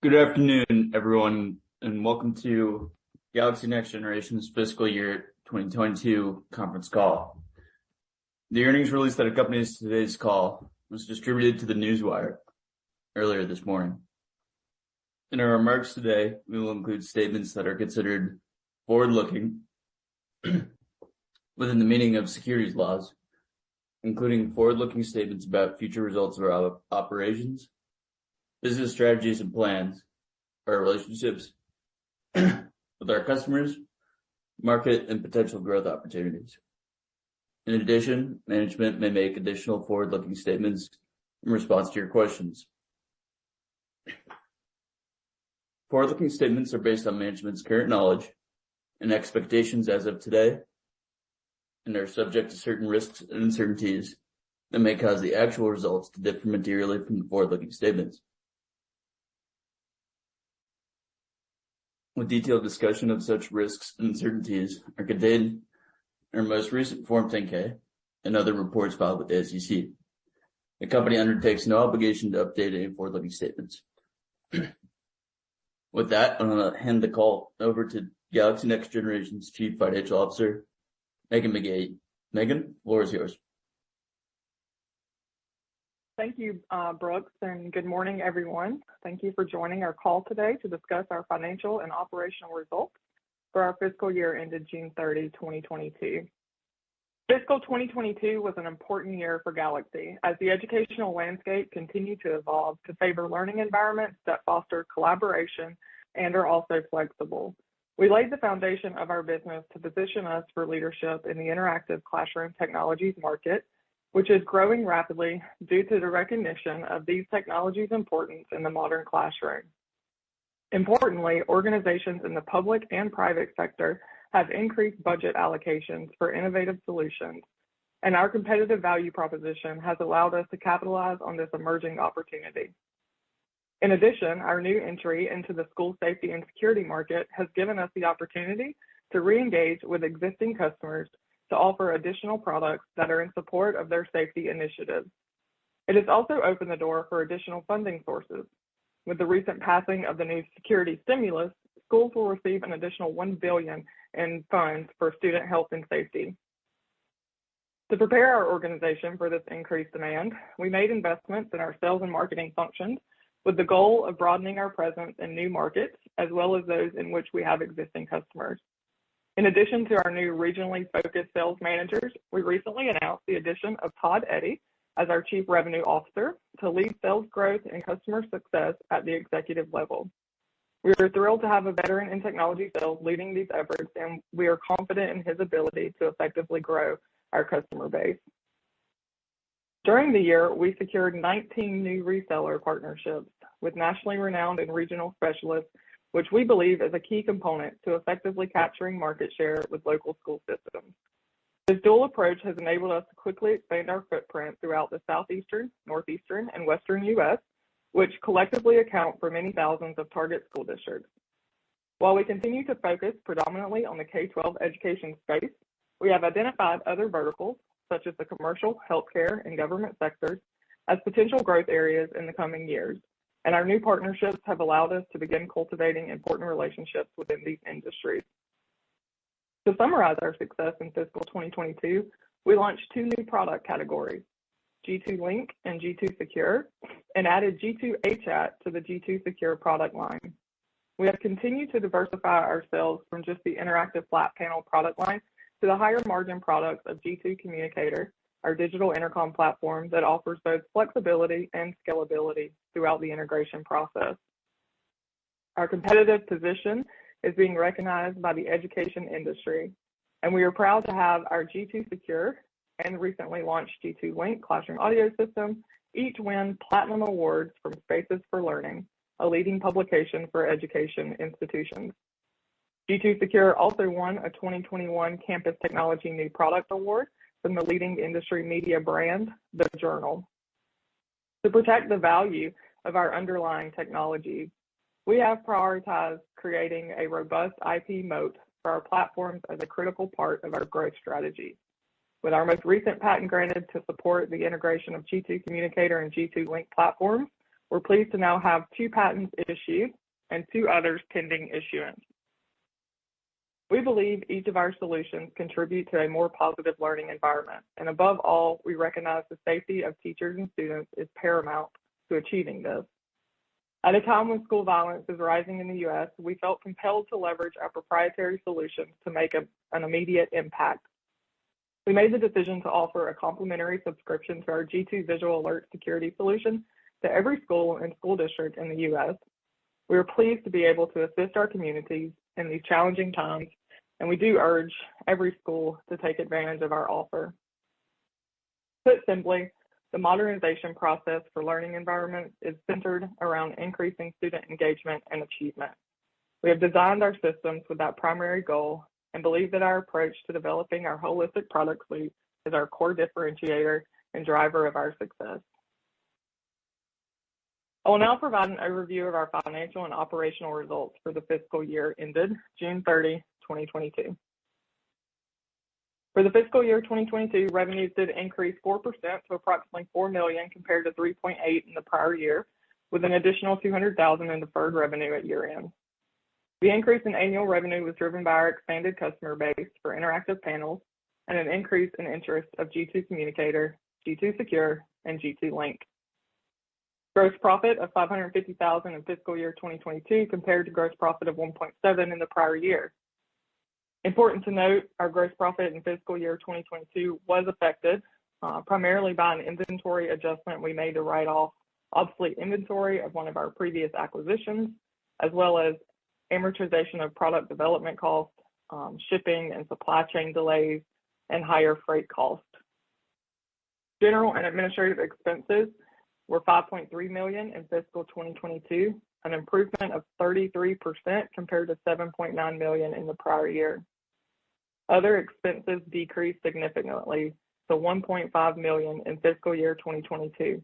Good afternoon, everyone, and welcome to Galaxy Next Generation's fiscal year 2022 conference call. The earnings release that accompanies today's call was distributed to the Newswire earlier this morning. In our remarks today, we will include statements that are considered forward-looking within the meaning of securities laws, including forward-looking statements about future results of our operations, business strategies and plans, our relationships with our customers, market, and potential growth opportunities. In addition, management may make additional forward-looking statements in response to your questions. Forward-looking statements are based on management's current knowledge and expectations as of today and are subject to certain risks and uncertainties that may cause the actual results to differ materially from the forward-looking statements. A detailed discussion of such risks and uncertainties are contained in our most recent Form 10-K and other reports filed with the SEC. The company undertakes no obligation to update any forward-looking statements. With that, I'm going to hand the call over to Galaxy Next Generation's Chief Financial Officer, Megan Mcgate. Megan, the floor is yours. Thank you, Brooks, and good morning, everyone. Thank you for joining our call today to discuss our financial and operational results for our fiscal year ended June 30, 2022. Fiscal 2022 was an important year for Galaxy as the educational landscape continued to evolve to favor learning environments that foster collaboration and are also flexible. We laid the foundation of our business to position us for leadership in the interactive classroom technologies market, which is growing rapidly due to the recognition of these technologies' importance in the modern classroom. Importantly, organizations in the public and private sector have increased budget allocations for innovative solutions, and our competitive value proposition has allowed us to capitalize on this emerging opportunity. In addition, our new entry into the school safety and security market has given us the opportunity to re-engage with existing customers to offer additional products that are in support of their safety initiatives. It has also opened the door for additional funding sources. With the recent passing of the new security stimulus, schools will receive an additional $1 billion in funds for student health and safety. To prepare our organization for this increased demand, we made investments in our sales and marketing functions with the goal of broadening our presence in new markets, as well as those in which we have existing customers. In addition to our new regionally focused sales managers, we recently announced the addition of Todd Eddy as our Chief Revenue Officer to lead sales growth and customer success at the executive level. We are thrilled to have a veteran in technology sales leading these efforts, and we are confident in his ability to effectively grow our customer base. During the year, we secured 19 new reseller partnerships with nationally renowned and regional specialists, which we believe is a key component to effectively capturing market share with local school systems. This dual approach has enabled us to quickly expand our footprint throughout the southeastern, northeastern, and western U.S., which collectively account for many thousands of target school districts. While we continue to focus predominantly on the K-12 education space, we have identified other verticals, such as the commercial, healthcare, and government sectors, as potential growth areas in the coming years. And our new partnerships have allowed us to begin cultivating important relationships within these industries. To summarize our success in fiscal 2022, we launched two new product categories, G2 Link and G2 Secure, and added G2 HChat to the G2 Secure product line. We have continued to diversify ourselves from just the interactive flat panel product line to the higher margin products of G2 Communicator, our digital intercom platform that offers both flexibility and scalability throughout the integration process. Our competitive position is being recognized by the education industry, and we are proud to have our G2 Secure and recently launched G2 Link classroom audio system each win platinum awards from Spaces for Learning, a leading publication for education institutions. G2 Secure also won a 2021 Campus Technology New Product Award from the leading industry media brand, The Journal. To protect the value of our underlying technology, we have prioritized creating a robust IP moat for our platforms as a critical part of our growth strategy. With our most recent patent granted to support the integration of G2 Communicator and G2 Link platforms, We're pleased to now have 2 patents issued and 2 others pending issuance. We believe each of our solutions contribute to a more positive learning environment, and above all, we recognize the safety of teachers and students is paramount to achieving this. At a time when school violence is rising in the U.S., we felt compelled to leverage our proprietary solutions to make an immediate impact. We made the decision to offer a complimentary subscription to our G2 Visual Alert Security solution to every school and school district in the U.S. We are pleased to be able to assist our communities in these challenging times, and we do urge every school to take advantage of our offer. Put simply, the modernization process for learning environments is centered around increasing student engagement and achievement. We have designed our systems with that primary goal and believe that our approach to developing our holistic product suite is our core differentiator and driver of our success. I will now provide an overview of our financial and operational results for the fiscal year ended June 30, 2022. For the fiscal year 2022, revenues did increase 4% to approximately $4 million compared to $3.8 million in the prior year, with an additional $200,000 in deferred revenue at year end. The increase in annual revenue was driven by our expanded customer base for interactive panels and an increase in interest of G2 Communicator, G2 Secure, and G2 Link. Gross profit of $550,000 in fiscal year 2022 compared to gross profit of $1.7 million in the prior year. Important to note, our gross profit in fiscal year 2022 was affected primarily by an inventory adjustment we made to write off obsolete inventory of one of our previous acquisitions, as well as amortization of product development costs, shipping and supply chain delays, and higher freight costs. General and administrative expenses were $5.3 million in fiscal 2022, an improvement of 33% compared to $7.9 million in the prior year. Other expenses decreased significantly to $1.5 million in fiscal year 2022,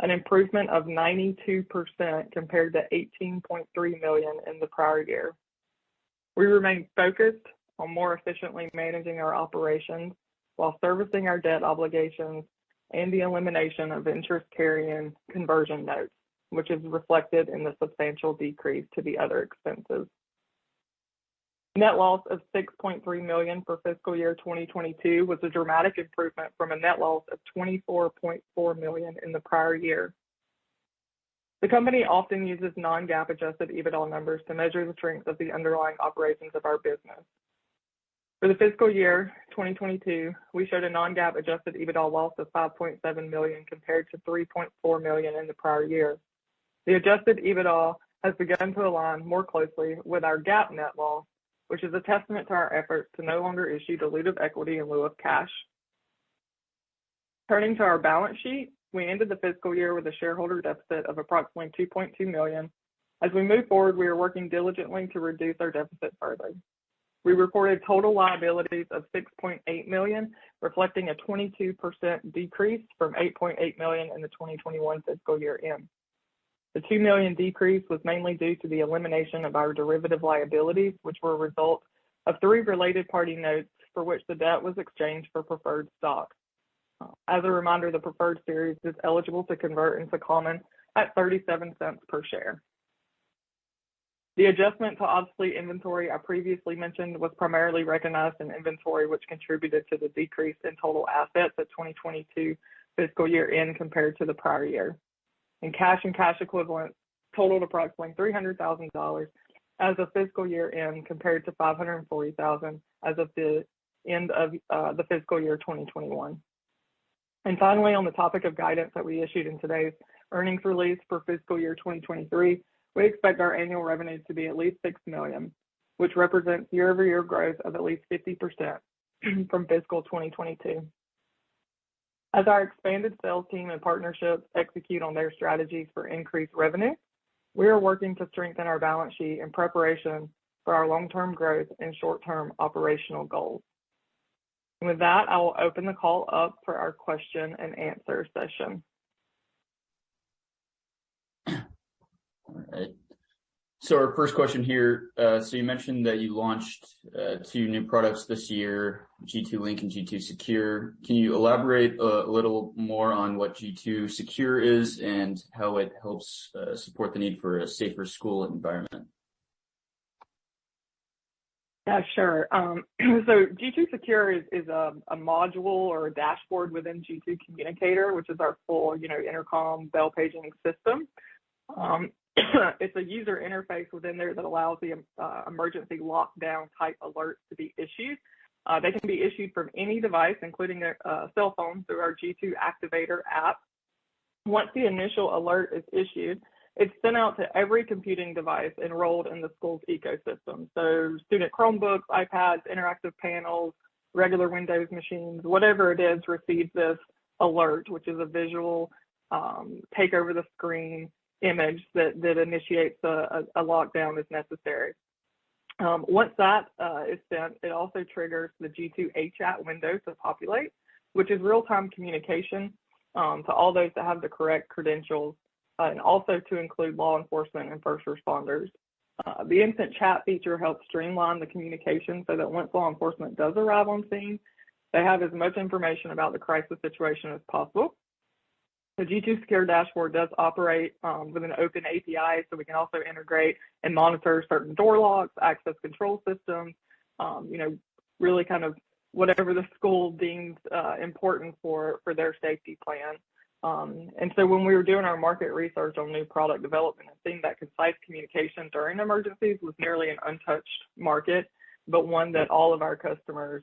an improvement of 92% compared to $18.3 million in the prior year. We remain focused on more efficiently managing our operations while servicing our debt obligations and the elimination of interest carrying conversion notes, which is reflected in the substantial decrease to the other expenses. Net loss of $6.3 million for fiscal year 2022 was a dramatic improvement from a net loss of $24.4 million in the prior year. The company often uses non-GAAP adjusted EBITDA numbers to measure the strength of the underlying operations of our business. For the fiscal year 2022, we showed a non-GAAP adjusted EBITDA loss of $5.7 million compared to $3.4 million in the prior year. The adjusted EBITDA has begun to align more closely with our GAAP net loss, which is a testament to our efforts to no longer issue dilutive equity in lieu of cash. Turning to our balance sheet, we ended the fiscal year with a shareholder deficit of approximately $2.2 million. As we move forward, we are working diligently to reduce our deficit further. We reported total liabilities of $6.8 million, reflecting a 22% decrease from $8.8 million in the 2021 fiscal year end. The $2 million decrease was mainly due to the elimination of our derivative liabilities, which were a result of 3 related party notes for which the debt was exchanged for preferred stock. As a reminder, the preferred series is eligible to convert into common at 37 cents per share. The adjustment to obsolete inventory I previously mentioned was primarily recognized in inventory, which contributed to the decrease in total assets at 2022 fiscal year end compared to the prior year. And cash equivalents totaled approximately $300,000 as of fiscal year end compared to $540,000 as of the end of the fiscal year 2021. And finally, on the topic of guidance that we issued in today's earnings release for fiscal year 2023, we expect our annual revenues to be at least $6 million, which represents year-over-year growth of at least 50% from fiscal 2022. As our expanded sales team and partnerships execute on their strategies for increased revenue, we are working to strengthen our balance sheet in preparation for our long-term growth and short-term operational goals. And with that, I will open the call up for our question and answer session. All right. So our first question here, so you mentioned that you launched two new products this year, G2 Link and G2 Secure. Can you elaborate a little more on what G2 Secure is and how it helps support the need for a safer school environment? Yeah, sure. So G2 Secure is a module or a dashboard within G2 Communicator, which is our full, intercom bell paging system. It's a user interface within there that allows the emergency lockdown type alerts to be issued. They can be issued from any device, including a cell phone, through our G2 Activator app. Once the initial alert is issued, it's sent out to every computing device enrolled in the school's ecosystem. So student Chromebooks, iPads, interactive panels, regular Windows machines, whatever it is, receives this alert, which is a visual take over the screen image that initiates a lockdown as necessary. Once that is sent, it also triggers the G2 HChat window to populate, which is real-time communication to all those that have the correct credentials, and also to include law enforcement and first responders. The instant chat feature helps streamline the communication so that once law enforcement does arrive on scene, they have as much information about the crisis situation as possible. The G2 Secure dashboard does operate with an open API, so we can also integrate and monitor certain door locks, access control systems, really kind of whatever the school deems important for their safety plan. And so when we were doing our market research on new product development, I think that concise communication during emergencies was nearly an untouched market, but one that all of our customers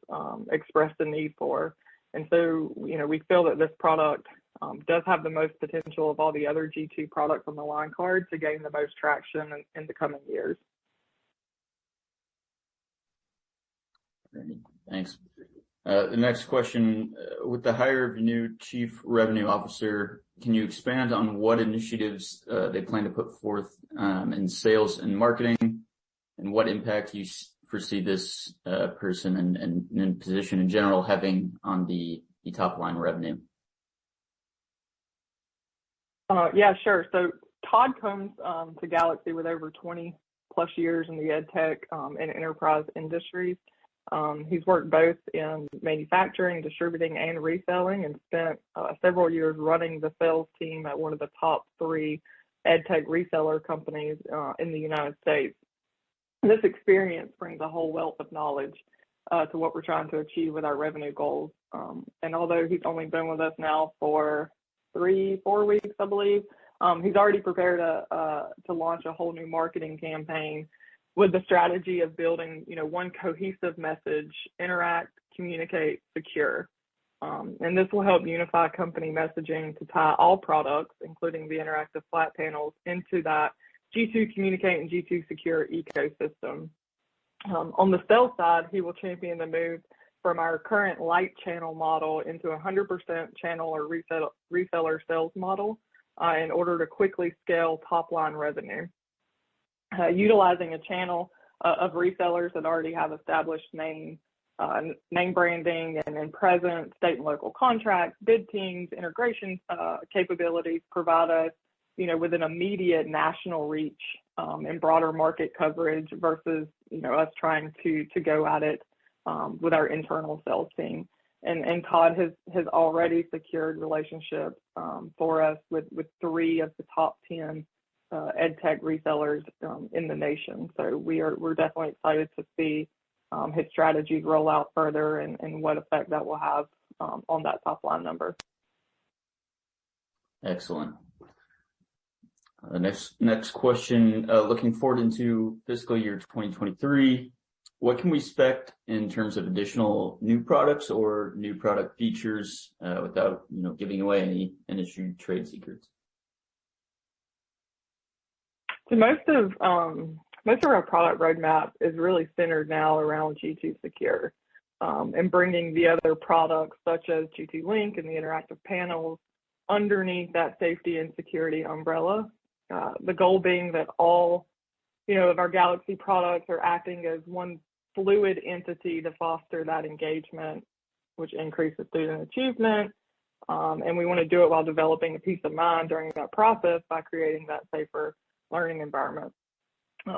expressed a need for. And so, we feel that this product does have the most potential of all the other G2 products on the line card to gain the most traction in the coming years. Thanks. The next question, with the hire of your new Chief Revenue Officer, can you expand on what initiatives they plan to put forth in sales and marketing, and what impact you foresee this person and position in general having on the top line revenue? Yeah, sure. So Todd comes to Galaxy with over 20 plus years in the ed tech and enterprise industries. He's worked both in manufacturing, distributing, and reselling, and spent several years running the sales team at one of the top 3 ed tech reseller companies in the United States. This experience brings a whole wealth of knowledge to what we're trying to achieve with our revenue goals. And although he's only been with us now for 3-4 weeks, I believe, he's already prepared to launch a whole new marketing campaign with the strategy of building, one cohesive message: interact, communicate, secure. And this will help unify company messaging to tie all products, including the interactive flat panels, into that G2 Communicate and G2 Secure ecosystem. On the sales side, he will champion the move from our current light channel model into a 100% channel or reseller sales model in order to quickly scale top line revenue. Utilizing a channel of resellers that already have established name branding and presence, state and local contracts, bid teams, integration capabilities provide us, with an immediate national reach and broader market coverage versus, us trying to go at it with our internal sales team. And Todd has already secured relationships for us with 3 of the top 10 ed tech resellers in the nation. So we're definitely excited to see his strategies roll out further and what effect that will have on that top line number. Excellent. Next question, looking forward into fiscal year 2023, what can we expect in terms of additional new products or new product features without giving away any industry trade secrets? So most of our product roadmap is really centered now around G2 Secure and bringing the other products such as G2 Link and the interactive panels underneath that safety and security umbrella. The goal being that all, of our Galaxy products are acting as one fluid entity to foster that engagement, which increases student achievement. And we want to do it while developing a peace of mind during that process by creating that safer learning environment.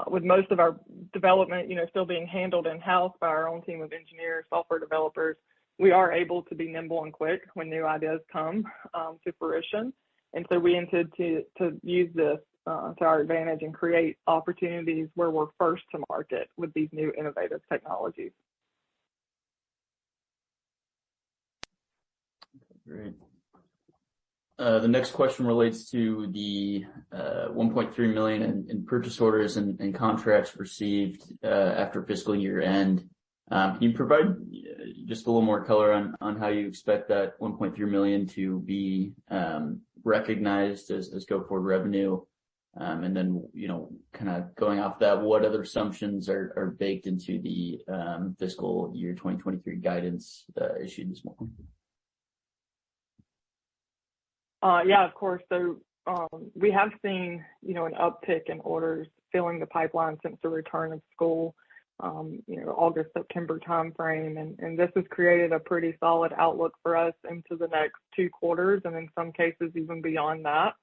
with most of our development, still being handled in-house by our own team of engineers, software developers, we are able to be nimble and quick when new ideas come to fruition. And so we intend to use this to our advantage and create opportunities where we're first to market with these new innovative technologies. Great. The next question relates to the $1.3 million in purchase orders and contracts received after fiscal year end. Can you provide just a little more color on how you expect that $1.3 million to be recognized as go forward revenue? And then, kind of going off that, what other assumptions are baked into the fiscal year 2023 guidance issued this morning? Yeah, of course. So we have seen, an uptick in orders filling the pipeline since the return of school, August, September timeframe. And this has created a pretty solid outlook for us into the next 2 quarters, and in some cases, even beyond that.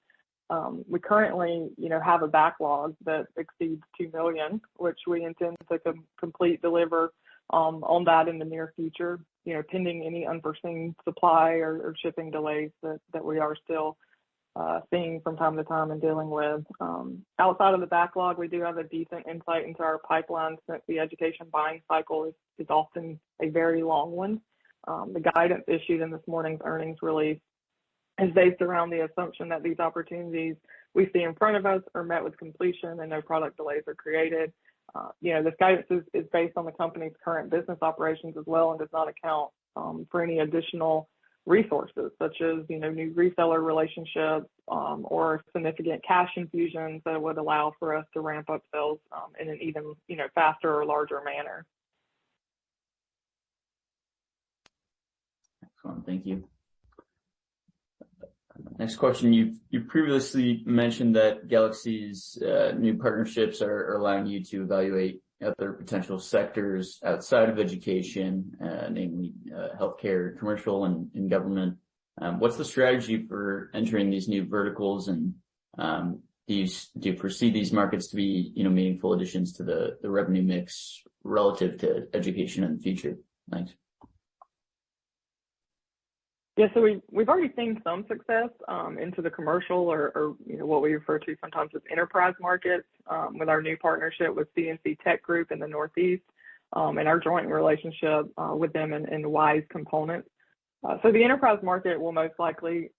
We currently, have a backlog that exceeds $2 million, which we intend to complete deliver on that in the near future, pending any unforeseen supply or shipping delays that we are still seeing from time to time and dealing with. Outside of the backlog, we do have a decent insight into our pipeline since the education buying cycle is often a very long one. The guidance issued in this morning's earnings release is based around the assumption that these opportunities we see in front of us are met with completion and no product delays are created. This guidance is based on the company's current business operations as well and does not account for any additional resources such as, new reseller relationships or significant cash infusions that would allow for us to ramp up sales in an even, faster or larger manner. Excellent. Thank you. Next question. You've previously mentioned that Galaxy's new partnerships are allowing you to evaluate other potential sectors outside of education, namely healthcare, commercial, and government. What's the strategy for entering these new verticals, and do you foresee these markets to be meaningful additions to the revenue mix relative to education in the future? Thanks. Yeah, so we've already seen some success into the commercial or what we refer to sometimes as enterprise markets with our new partnership with CNC Tech Group in the Northeast and our joint relationship with them in Wise Components. So the enterprise market will most likely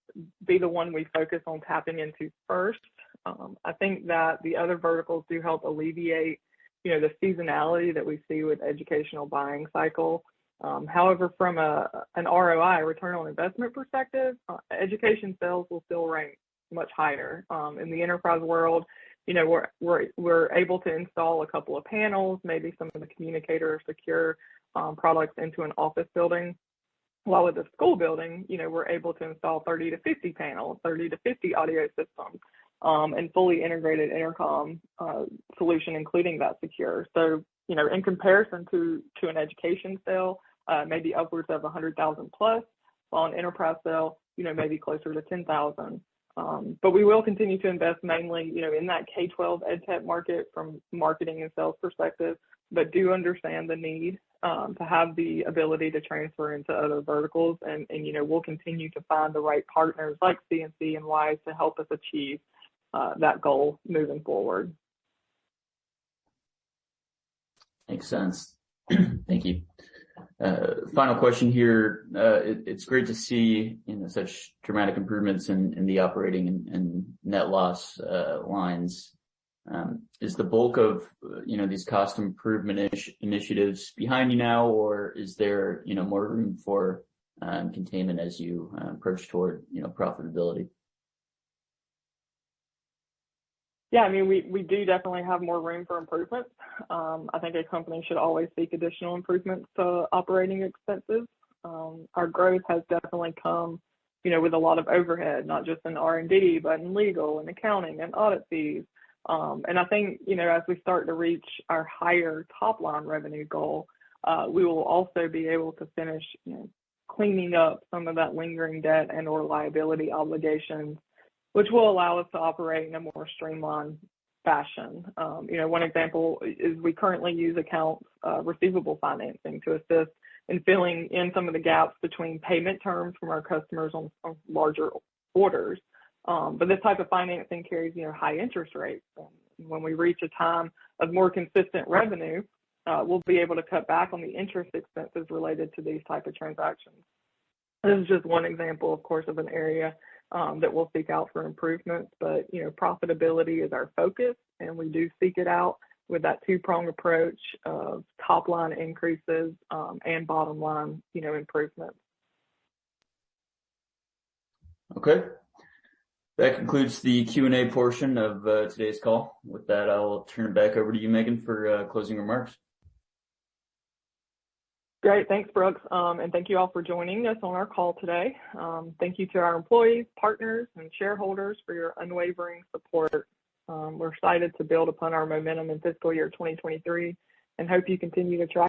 be the one we focus on tapping into first. I think that the other verticals do help alleviate, the seasonality that we see with educational buying cycle. However, from an ROI, return on investment perspective, education sales will still rank much higher. In the enterprise world, we're able to install a couple of panels, maybe some of the communicator or secure products into an office building. While with the school building, we're able to install 30 to 50 panels, 30 to 50 audio systems, and fully integrated intercom solution, including that secure. So, in comparison to an education sale, maybe upwards of 100,000 plus, while an enterprise sale, maybe closer to 10,000. But we will continue to invest mainly, in that K-12 ed tech market from marketing and sales perspective, but do understand the need to have the ability to transfer into other verticals. And we'll continue to find the right partners like CNC and Wise to help us achieve that goal moving forward. Makes sense. Thank you. Final question here. It's great to see such dramatic improvements in the operating and net loss lines. Is the bulk of these cost improvement initiatives behind you now, or is there more room for containment as you approach toward profitability? Yeah, I mean, we do definitely have more room for improvement. I think a company should always seek additional improvements to operating expenses. Our growth has definitely come, with a lot of overhead, not just in R&D, but in legal and accounting and audit fees. And I think, as we start to reach our higher top line revenue goal, we will also be able to finish, cleaning up some of that lingering debt and or liability obligations, which will allow us to operate in a more streamlined fashion. One example is we currently use accounts receivable financing to assist in filling in some of the gaps between payment terms from our customers on larger orders. But this type of financing carries, high interest rates. And when we reach a time of more consistent revenue, we'll be able to cut back on the interest expenses related to these type of transactions. This is just one example, of course, of an area that we'll seek out for improvements, but profitability is our focus, and we do seek it out with that two-pronged approach of top line increases and bottom line, improvements. Okay. That concludes the Q&A portion of today's call. With that, I'll turn it back over to you, Megan, for closing remarks. Great. Thanks, Brooks. And thank you all for joining us on our call today. Thank you to our employees, partners, and shareholders for your unwavering support. We're excited to build upon our momentum in fiscal year 2023 and hope you continue to track